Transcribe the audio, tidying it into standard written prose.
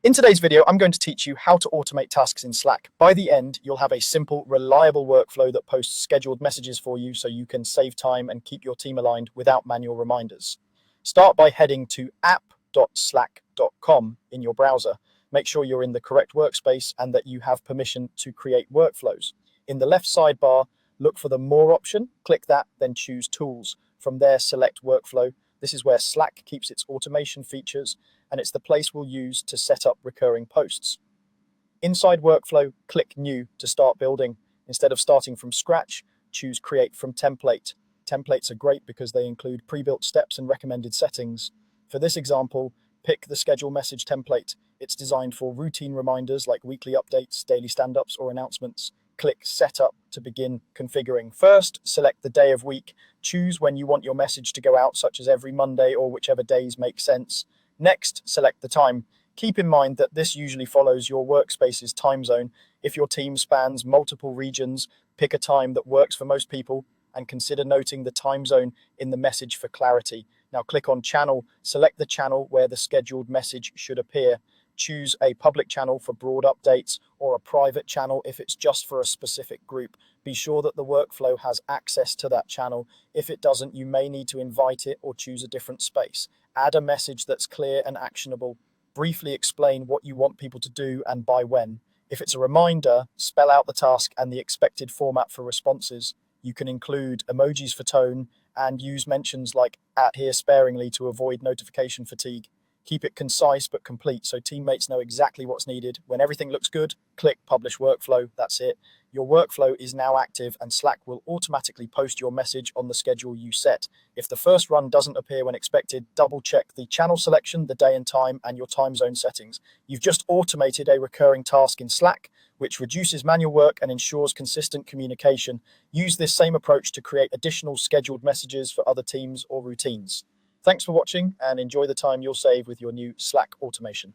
In today's video, I'm going to teach you how to automate tasks in Slack. By the end, you'll have a simple, reliable workflow that posts scheduled messages for you so you can save time and keep your team aligned without manual reminders. Start by heading to app.slack.com in your browser. Make sure you're in the correct workspace and that you have permission to create workflows. In the left sidebar, look for the More option, click that, then choose Tools. From there, select Workflow. This is where Slack keeps its automation features, and it's the place we'll use to set up recurring posts. Inside Workflow, click New to start building. Instead of starting from scratch, choose Create from Template. Templates are great because they include pre-built steps and recommended settings. For this example, pick the schedule message template. It's designed for routine reminders like weekly updates, daily stand-ups, or announcements. Click Setup to begin configuring. First, select the day of week. Choose when you want your message to go out, such as every Monday or whichever days make sense. Next, select the time. Keep in mind that this usually follows your workspace's time zone. If your team spans multiple regions, pick a time that works for most people and consider noting the time zone in the message for clarity. Now click on Channel. Select the channel where the scheduled message should appear. Choose a public channel for broad updates or a private channel if it's just for a specific group. Be sure that the workflow has access to that channel. If it doesn't, you may need to invite it or choose a different space. Add a message that's clear and actionable. Briefly explain what you want people to do and by when. If it's a reminder, spell out the task and the expected format for responses. You can include emojis for tone and use mentions like @here sparingly to avoid notification fatigue. Keep it concise but complete so teammates know exactly what's needed. When everything looks good, click Publish Workflow. That's it. Your workflow is now active and Slack will automatically post your message on the schedule you set. If the first run doesn't appear when expected, double check the channel selection, the day and time, and your time zone settings. You've just automated a recurring task in Slack, which reduces manual work and ensures consistent communication. Use this same approach to create additional scheduled messages for other teams or routines. Thanks for watching and enjoy the time you'll save with your new Slack automation.